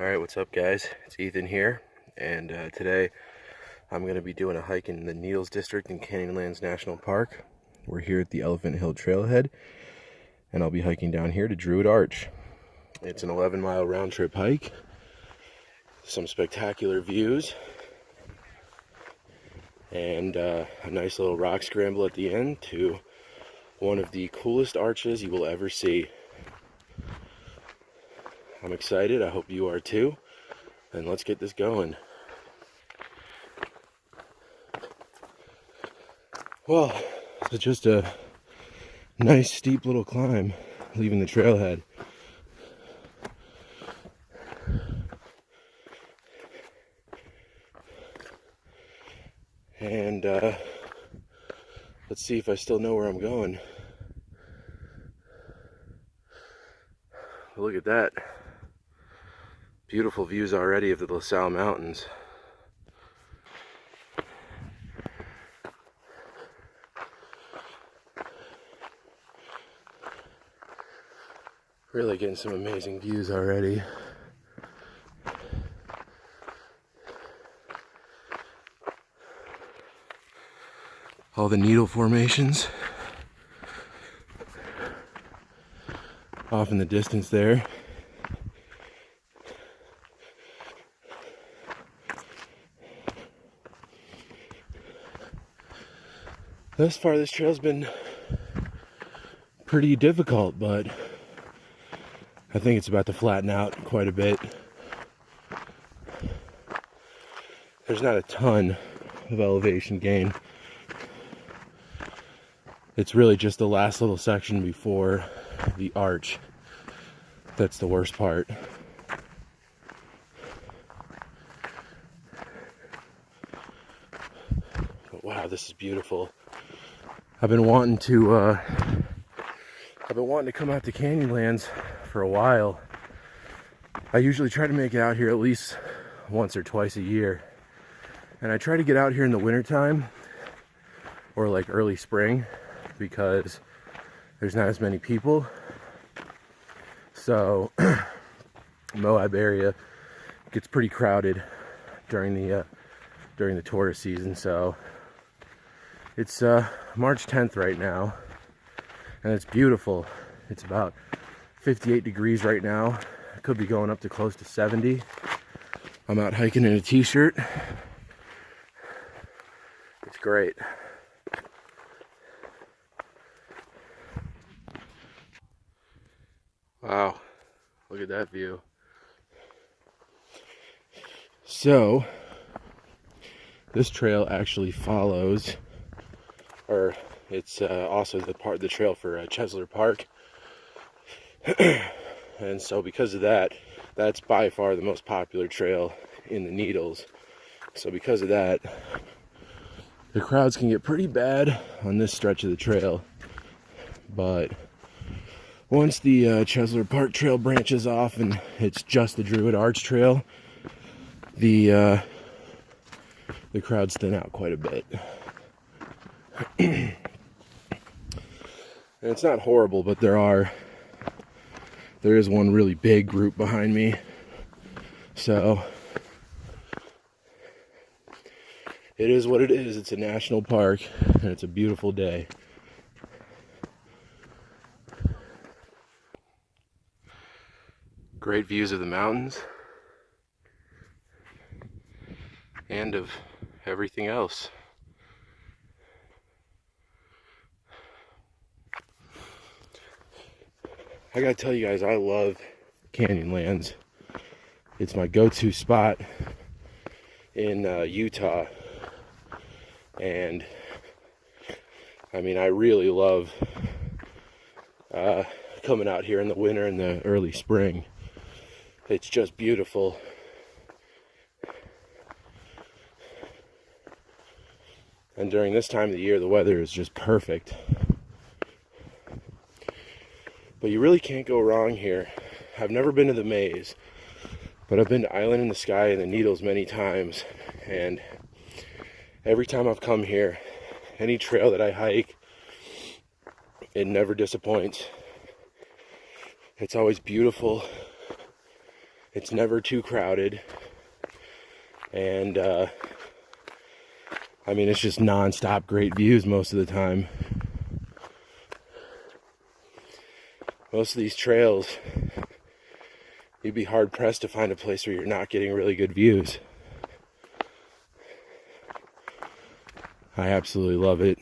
Alright, what's up guys? It's Ethan here, and today I'm going to be doing a hike in the Natl district in Canyonlands National Park. We're here at the Elephant Hill Trailhead, and I'll be hiking down here to Druid Arch. It's an 11-mile round-trip hike, some spectacular views, and a nice little rock scramble at the end to one of the coolest arches you will ever see. I'm excited, I hope you are too, and let's get this going. Well, it's just a nice steep little climb leaving the trailhead. And let's see if I still know where I'm going. Look at that. Beautiful views already of the LaSalle Mountains. Really getting some amazing views already. All the needle formations off in the distance there. Thus far, this trail's been pretty difficult, but I think it's about to flatten out quite a bit. There's not a ton of elevation gain. It's really just the last little section before the arch that's the worst part. But wow, this is beautiful. I've been wanting to come out to Canyonlands for a while. I usually try to make it out here at least once or twice a year. And I try to get out here in the wintertime or like early spring because there's not as many people. So Moab area gets pretty crowded during the tourist season. So it's March 10th right now, and it's beautiful. It's about 58 degrees right now. It could be going up to close to 70. I'm out hiking in a t-shirt. It's great. Wow, look at that view. So, this trail actually follows, or it's also the trail for Chesler Park. And so because of that, that's by far the most popular trail in the Needles. So because of that, the crowds can get pretty bad on this stretch of the trail. But once the Chesler Park trail branches off and it's just the Druid Arch trail, the crowds thin out quite a bit. And it's not horrible, but there is one really big group behind me. So it is what it is. It's a national park and it's a beautiful day. Great views of the mountains and of everything else. I gotta tell you guys, I love Canyonlands. It's my go-to spot in Utah. And I mean, I really love coming out here in the winter and the early spring. It's just beautiful. And during this time of the year, the weather is just perfect. But you really can't go wrong here. I've never been to the Maze, but I've been to Island in the Sky and the Needles many times. And every time I've come here, any trail that I hike, it never disappoints. It's always beautiful. It's never too crowded. And, I mean, it's just non-stop great views most of the time. Most of these trails, you'd be hard-pressed to find a place where you're not getting really good views. I absolutely love it.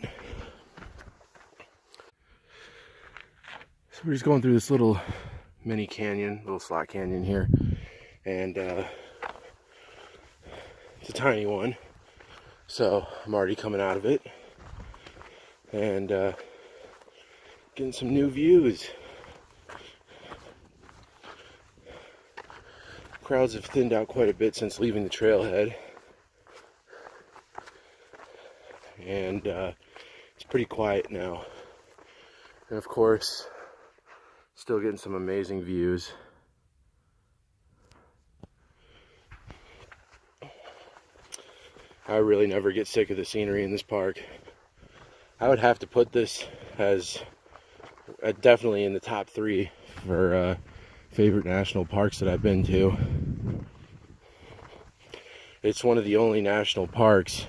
So we're just going through this little mini canyon, little slot canyon here. And it's a tiny one. So I'm already coming out of it. And getting some new views. Crowds have thinned out quite a bit since leaving the trailhead. And it's pretty quiet now. And of course, still getting some amazing views. I really never get sick of the scenery in this park. I would have to put this as definitely in the top 3 for favorite national parks that I've been to. It's one of the only national parks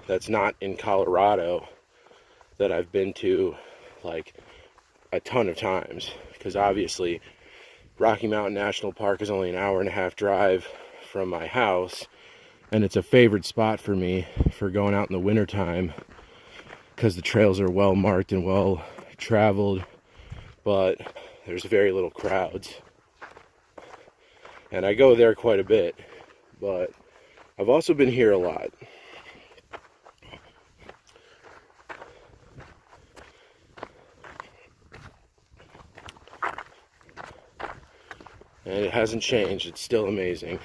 that's not in Colorado that I've been to like a ton of times, because obviously Rocky Mountain National Park is only an hour-and-a-half drive from my house, and it's a favorite spot for me for going out in the wintertime because the trails are well marked and well traveled, but there's very little crowds. And I go there quite a bit, but I've also been here a lot. And it hasn't changed, it's still amazing.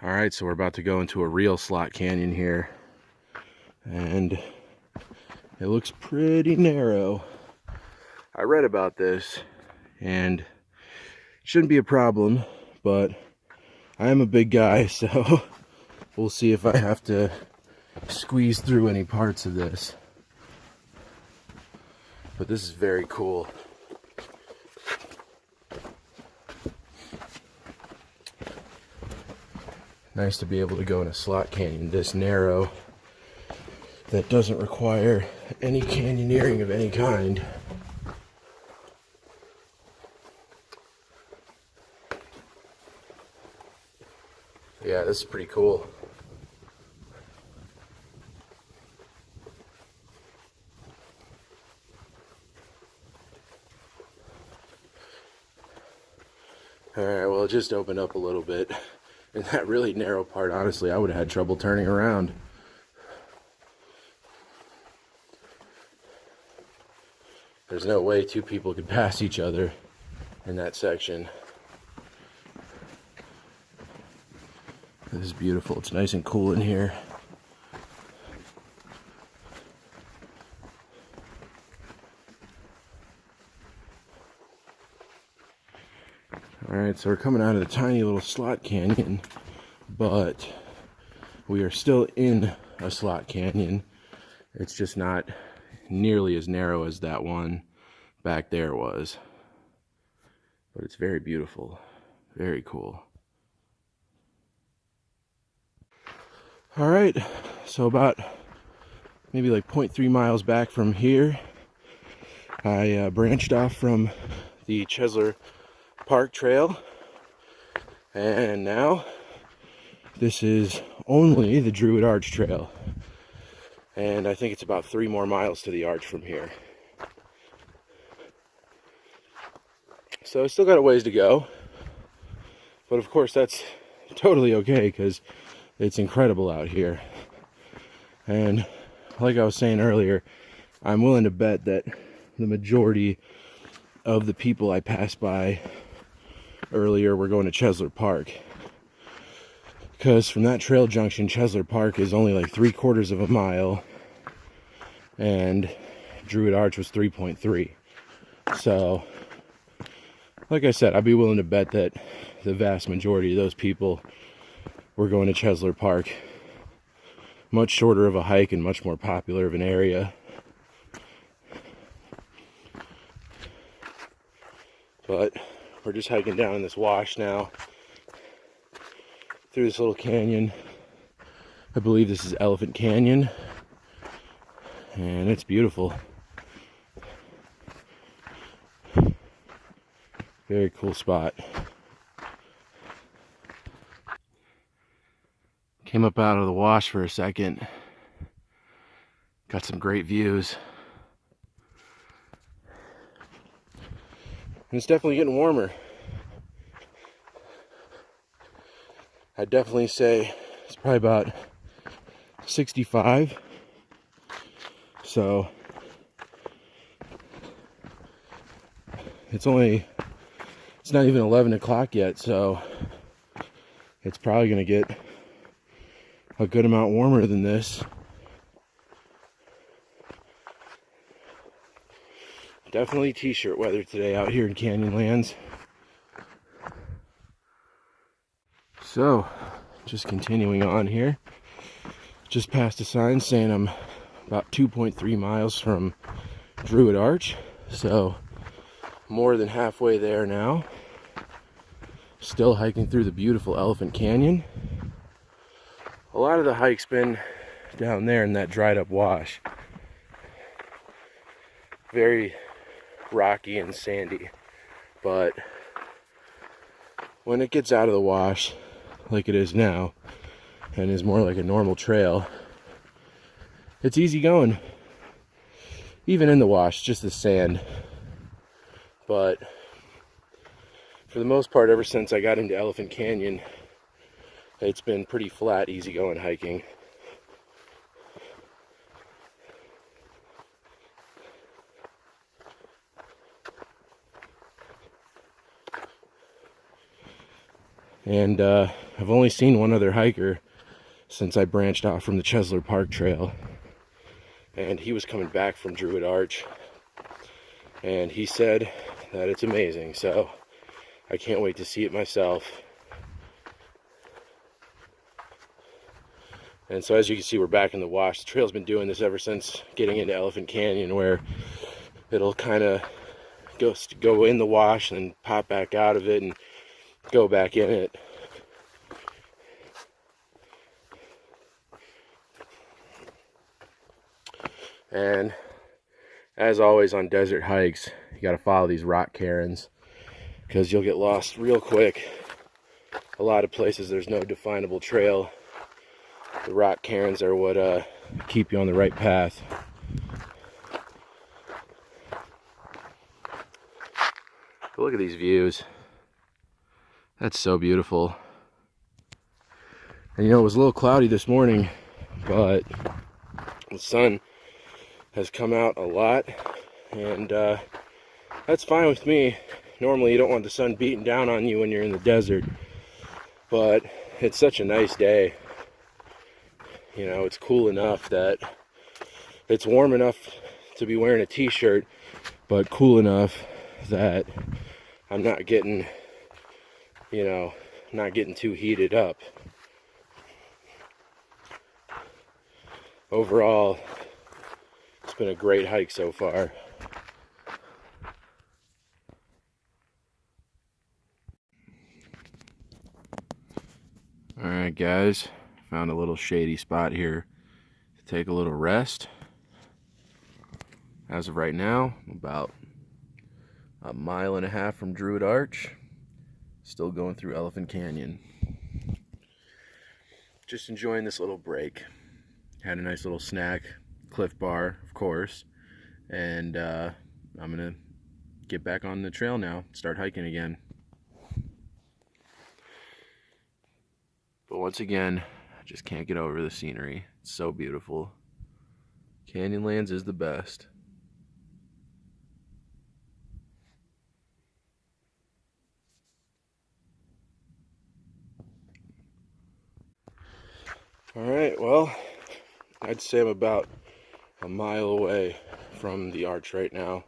Alright, so we're about to go into a real slot canyon here. And it looks pretty narrow. I read about this, and it shouldn't be a problem, but I am a big guy, so we'll see if I have to squeeze through any parts of this. But this is very cool. Nice to be able to go in a slot canyon this narrow that doesn't require any canyoneering of any kind. Yeah, this is pretty cool. Alright, well, it just opened up a little bit. In that really narrow part, honestly, I would have had trouble turning around. There's no way 2 people could pass each other in that section. This is beautiful. It's nice and cool in here. Alright, so we're coming out of the tiny little slot canyon, but we are still in a slot canyon. It's just not nearly as narrow as that one back there was. But it's very beautiful. Very cool. Alright, so about maybe like 0.3 miles back from here, I branched off from the Chesler Park Trail, and now this is only the Druid Arch Trail, and I think it's about 3 more miles to the arch from here. So I still got a ways to go, but of course that's totally okay because it's incredible out here. And like I was saying earlier, I'm willing to bet that the majority of the people I passed by earlier were going to Chesler Park, because from that trail junction, Chesler Park is only like 3/4 of a mile, and Druid Arch was 3.3. So like I said, I'd be willing to bet that the vast majority of those people were going to Chesler Park. Much shorter of a hike and much more popular of an area. But we're just hiking down this wash now through this little canyon. I believe this is Elephant Canyon, and it's beautiful. Very cool spot. Came up out of the wash for a second. Got some great views. And it's definitely getting warmer. I'd definitely say it's probably about 65. So it's not even 11 o'clock yet, so it's probably gonna get a good amount warmer than this. Definitely t-shirt weather today out here in Canyonlands. So, just continuing on here. Just passed a sign saying I'm about 2.3 miles from Druid Arch. So, more than halfway there now. Still hiking through the beautiful Elephant Canyon. A lot of the hike's been down there in that dried up wash. Very rocky and sandy, but when it gets out of the wash like it is now and is more like a normal trail, it's easy going. Even in the wash, just the sand. But for the most part, ever since I got into Elephant Canyon, it's been pretty flat, easy going hiking. And I've only seen one other hiker since I branched off from the Chesler Park Trail. And he was coming back from Druid Arch. And he said that it's amazing. So I can't wait to see it myself. And so as you can see, we're back in the wash. The trail's been doing this ever since getting into Elephant Canyon, where it'll kind of go in the wash and then pop back out of it and go back in it. And as always on desert hikes, you got to follow these rock cairns because you'll get lost real quick. A lot of places there's no definable trail. The rock cairns are what keep you on the right path. But look at these views. That's so beautiful. And you know, it was a little cloudy this morning, but the sun has come out a lot, and that's fine with me. Normally you don't want the sun beating down on you when you're in the desert, but it's such a nice day. You know, it's cool enough that it's warm enough to be wearing a t-shirt, but cool enough that I'm not getting, you know, not getting too heated up. Overall, it's been a great hike so far. Alright guys, found a little shady spot here to take a little rest. As of right now, about a mile and a half from Druid Arch. Still going through Elephant Canyon. Just enjoying this little break. Had a nice little snack, Cliff Bar, of course. And I'm gonna get back on the trail now, start hiking again. But once again, I just can't get over the scenery. It's so beautiful. Canyonlands is the best. Alright, well, I'd say I'm about a mile away from the arch right now.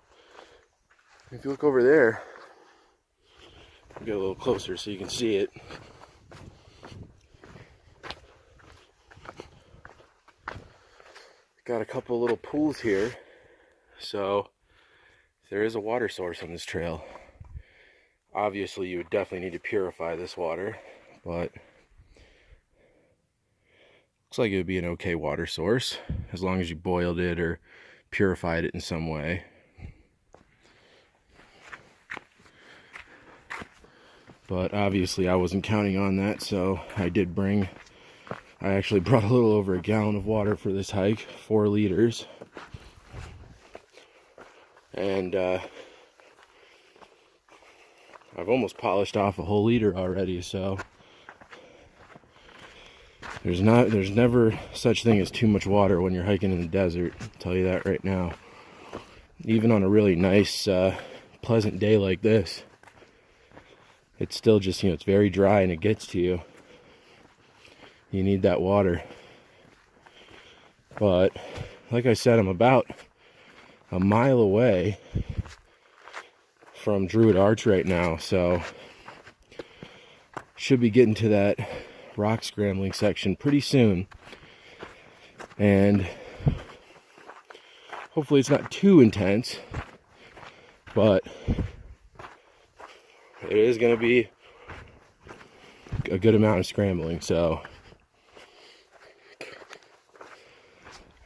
If you look over there, I'll get a little closer so you can see it. Got a couple little pools here, so there is a water source on this trail. Obviously, you would definitely need to purify this water, but looks like it would be an okay water source as long as you boiled it or purified it in some way. But obviously I wasn't counting on that, so I actually brought a little over a gallon of water for this hike, 4 liters. And I've almost polished off a whole liter already, so there's never such thing as too much water when you're hiking in the desert. I'll tell you that right now. Even on a really nice, pleasant day like this, it's still just, it's very dry and it gets to you. You need that water. But like I said, I'm about a mile away from Druid Arch right now, so should be getting to that rock scrambling section pretty soon. And hopefully it's not too intense, but it is going to be a good amount of scrambling, so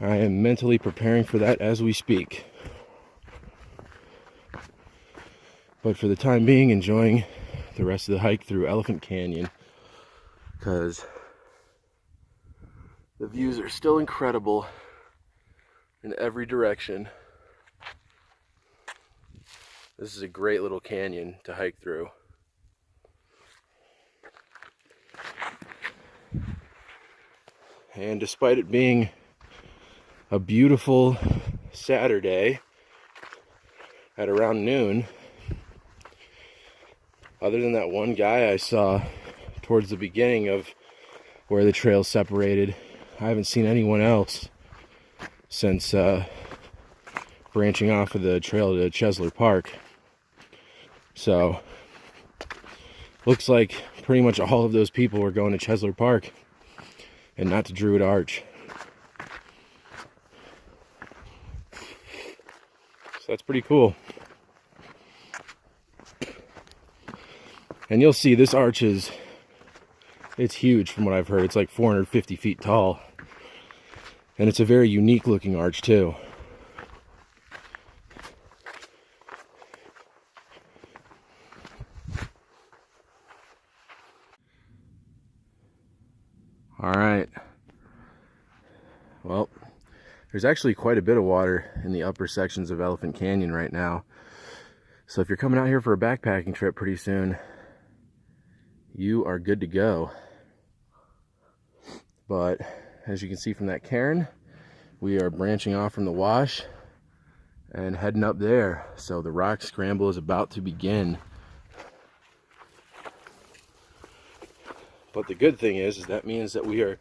I am mentally preparing for that as we speak. But for the time being, enjoying the rest of the hike through Elephant Canyon, because the views are still incredible in every direction. This is a great little canyon to hike through. And despite it being a beautiful Saturday at around noon, other than that one guy I saw towards the beginning of where the trail separated, I haven't seen anyone else since branching off of the trail to Chesler Park. So looks like pretty much all of those people were going to Chesler Park and not to Druid Arch. So that's pretty cool. And you'll see this arch it's huge from what I've heard. It's like 450 feet tall. And it's a very unique looking arch too. All right. Well, there's actually quite a bit of water in the upper sections of Elephant Canyon right now. So if you're coming out here for a backpacking trip pretty soon, you are good to go. But as you can see from that cairn, we are branching off from the wash and heading up there. So the rock scramble is about to begin. But the good thing is that means that we are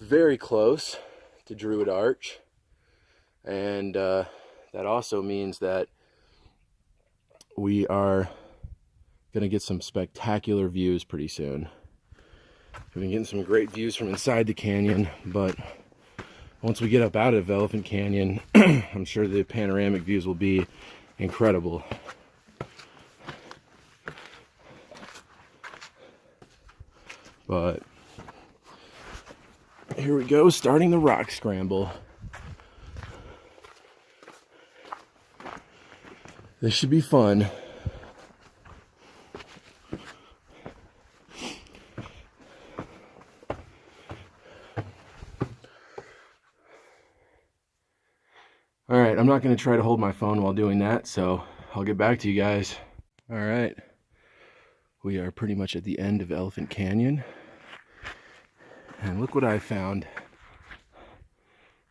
very close to Druid Arch. And that also means that we are going to get some spectacular views pretty soon. We've been getting some great views from inside the canyon, but once we get up out of Elephant Canyon, I'm sure the panoramic views will be incredible. But here we go, starting the rock scramble. This should be fun. All right, I'm not going to try to hold my phone while doing that, so I'll get back to you guys. All right, we are pretty much at the end of Elephant Canyon. And look what I found.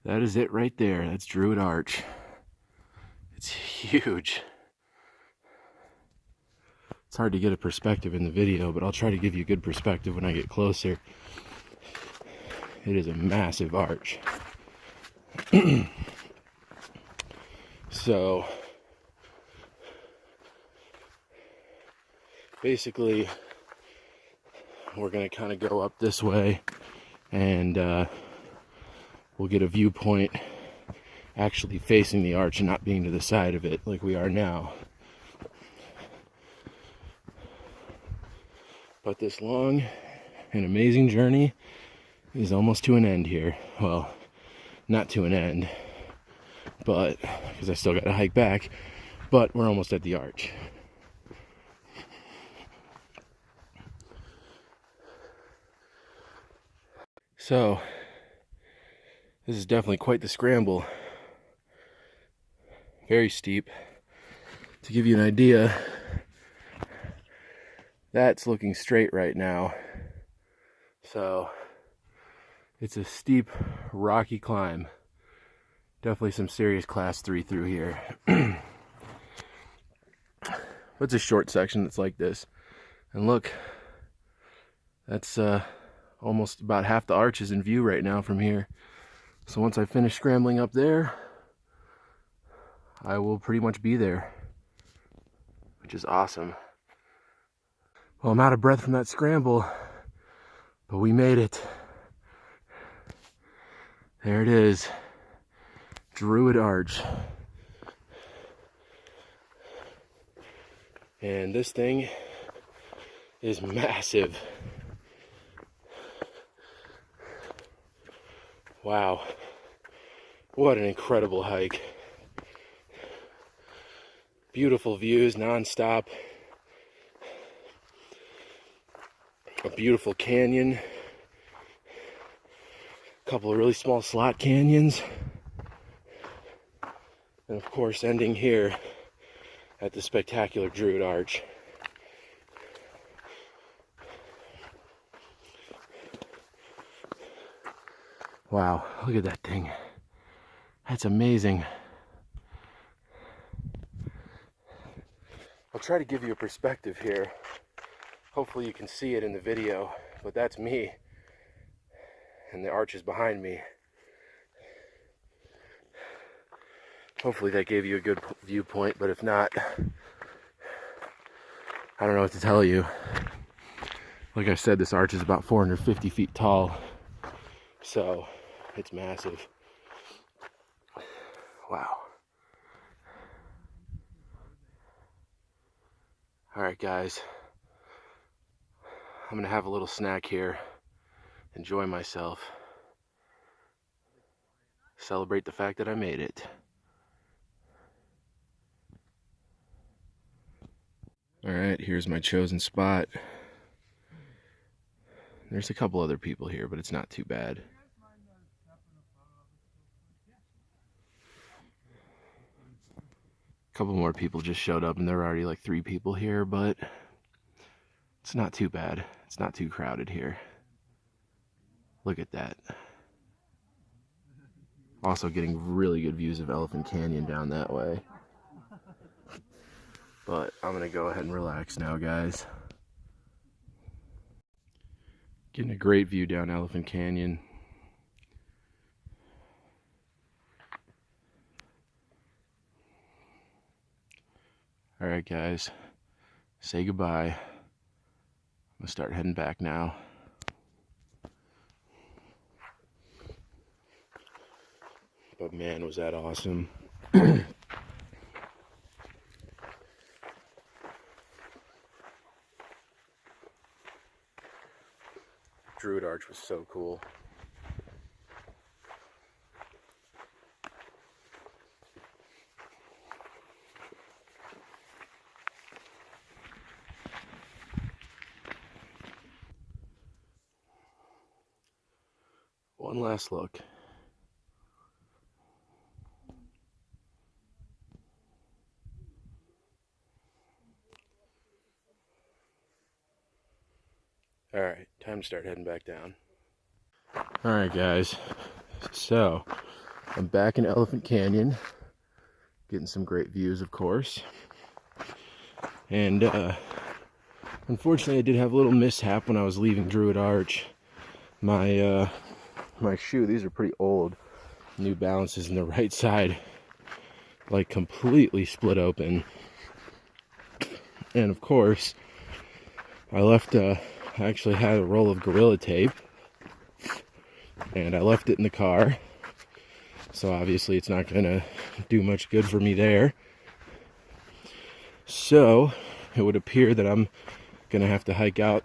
That is it right there. That's Druid Arch. It's huge. It's hard to get a perspective in the video, but I'll try to give you a good perspective when I get closer. It is a massive arch. So basically we're going to kind of go up this way, and we'll get a viewpoint actually facing the arch and not being to the side of it like we are now. But this long and amazing journey is almost to an end here. Well, not to an end, but because I still got to hike back, but we're almost at the arch. So this is definitely quite the scramble. Very steep. To give you an idea, that's looking straight right now. So it's a steep, rocky climb. Definitely some serious class 3 through here. But it's a short section that's like this. And look, that's almost about half the arch is in view right now from here. So once I finish scrambling up there, I will pretty much be there, which is awesome. Well, I'm out of breath from that scramble, but we made it. There it is, Druid Arch. And this thing is massive. Wow, what an incredible hike. Beautiful views non-stop. A beautiful canyon. A couple of really small slot canyons. And of course ending here at the spectacular Druid Arch. Wow, look at that thing. That's amazing. I'll try to give you a perspective here. Hopefully you can see it in the video, but that's me. And the arch is behind me. Hopefully that gave you a good viewpoint, but if not, I don't know what to tell you. Like I said, this arch is about 450 feet tall, so it's massive. Wow. All right, guys. I'm gonna have a little snack here, enjoy myself, celebrate the fact that I made it. All right, here's my chosen spot. There's a couple other people here, but it's not too bad. A couple more people just showed up and there are already like 3 people here, but it's not too bad. It's not too crowded here. Look at that. Also getting really good views of Elephant Canyon down that way. But I'm gonna go ahead and relax now, guys. Getting a great view down Elephant Canyon. All right, guys, say goodbye. I'm gonna start heading back now. But man, was that awesome. Druid Arch was so cool. One last look. All right, time to start heading back down. All right, guys. So, I'm back in Elephant Canyon, getting some great views, of course. And unfortunately, I did have a little mishap when I was leaving Druid Arch. My shoe, these are pretty old, New Balances in the right side, like completely split open. And of course, I actually had a roll of Gorilla Tape, and I left it in the car. So obviously it's not gonna do much good for me there. So it would appear that I'm gonna have to hike out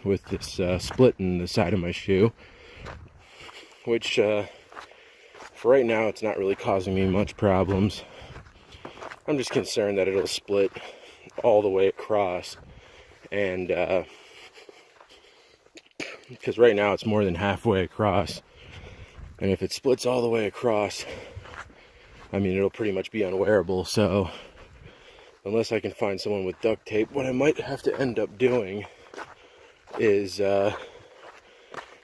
with this split in the side of my shoe, which for right now it's not really causing me much problems. I'm just concerned that it'll split all the way across, and because right now it's more than halfway across, and if it splits all the way across, I mean, it'll pretty much be unwearable. So unless I can find someone with duct tape, what I might have to end up doing is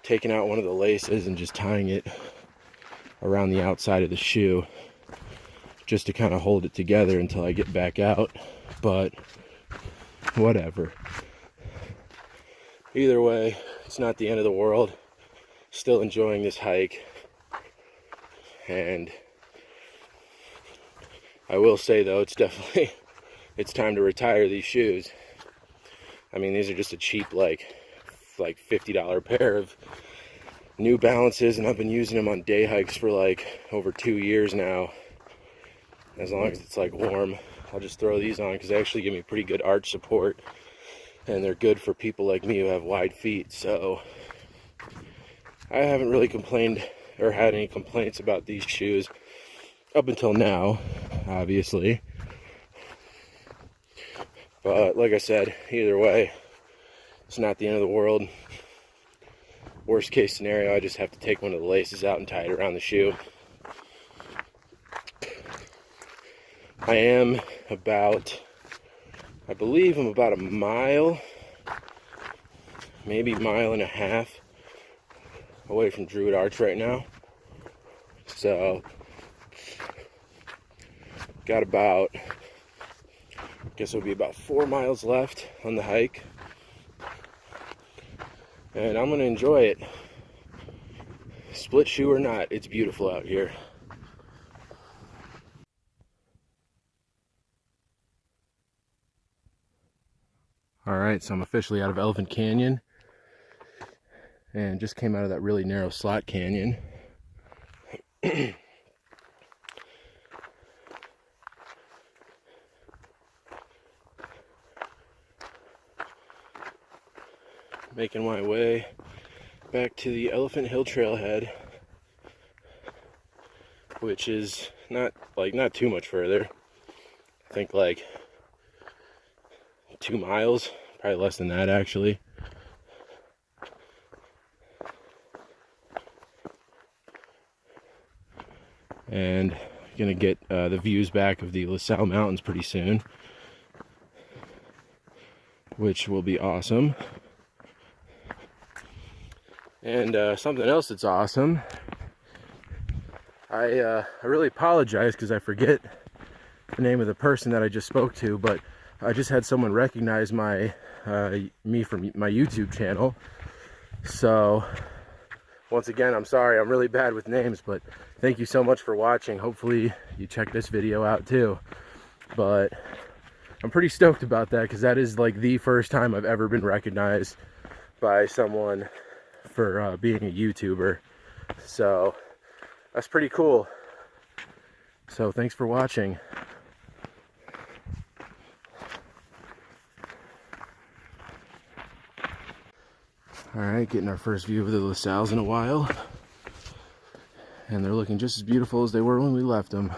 taking out one of the laces and just tying it around the outside of the shoe, just to kind of hold it together until I get back out. But whatever. Either way, it's not the end of the world. Still enjoying this hike. And I will say though, it's time to retire these shoes. I mean, these are just a cheap like $50 pair of New Balances, and I've been using them on day hikes for like over 2 years now. As long as it's like warm, I'll just throw these on because they actually give me pretty good arch support, and they're good for people like me who have wide feet. So I haven't really complained or had any complaints about these shoes up until now, obviously. But like I said, either way, it's not the end of the world. Worst case scenario, I just have to take one of the laces out and tie it around the shoe. I believe I'm about a mile, maybe mile and a half away from Druid Arch right now. So got about, I guess it'll be about 4 miles left on the hike, and I'm gonna enjoy it. Split shoe or not, it's beautiful out here. Alright, so I'm officially out of Elephant Canyon and just came out of that really narrow slot canyon. Making my way back to the Elephant Hill Trailhead, which is not too much further. I think like 2 miles, probably less than that actually. And gonna get the views back of the LaSalle Mountains pretty soon, which will be awesome. And something else that's awesome, I really apologize because I forget the name of the person that I just spoke to, but I just had someone recognize me from my YouTube channel. So once again, I'm sorry, I'm really bad with names, but thank you so much for watching. Hopefully you check this video out too. But I'm pretty stoked about that because that is like the first time I've ever been recognized by someone for being a YouTuber. So that's pretty cool. So thanks for watching. Alright, getting our first view of the LaSalles in a while. And they're looking just as beautiful as they were when we left them.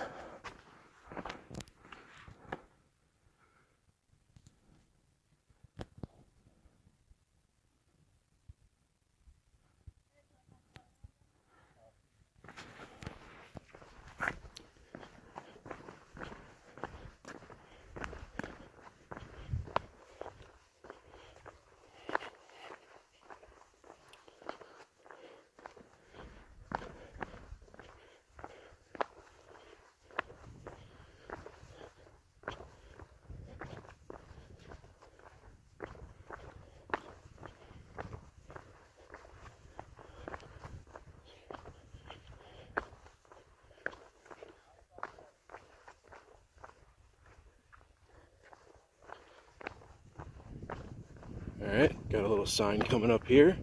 Alright, got a little sign coming up here.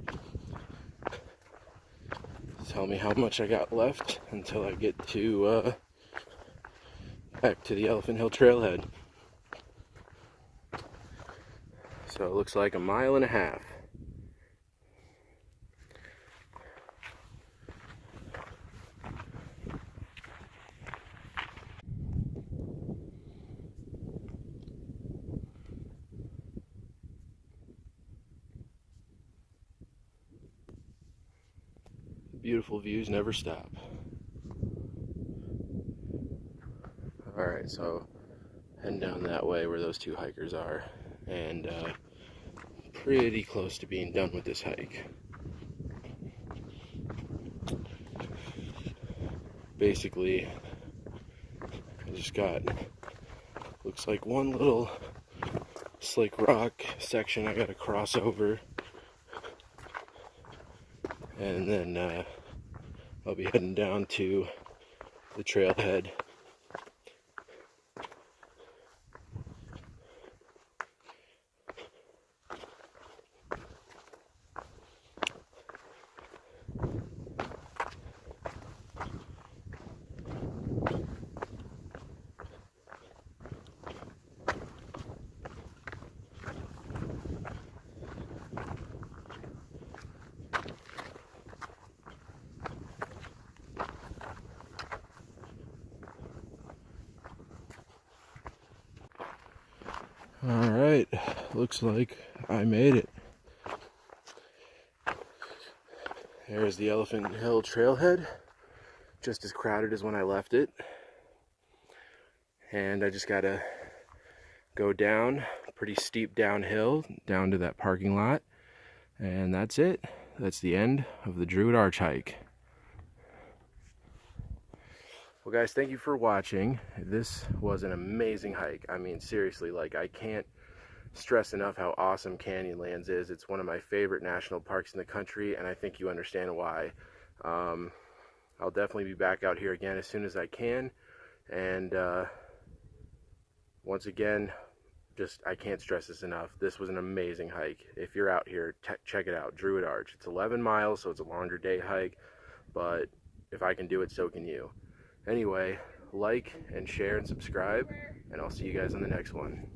Tell me how much I got left until I get to back to the Elephant Hill Trailhead. So So it looks like 1.5 miles. Beautiful views never stop. Alright, so heading down that way where those two hikers are, and pretty close to being done with this hike. Basically, I just got, looks like one little slick rock section I gotta cross over, and then I'll be heading down to the trailhead. Alright, looks like I made it. There's the Elephant Hill trailhead, just as crowded as when I left it. And I just gotta go down, pretty steep downhill, down to that parking lot. And that's it. That's the end of the Druid Arch hike. Well guys, thank you for watching. This was an amazing hike. I mean, seriously, like, I can't stress enough how awesome Canyonlands is. It's one of my favorite national parks in the country, and I think you understand why. I'll definitely be back out here again as soon as I can. And once again, I can't stress this enough. This was an amazing hike. If you're out here, check it out, Druid Arch. It's 11 miles, so it's a longer day hike, but if I can do it, so can you. Anyway, like and share and subscribe, and I'll see you guys on the next one.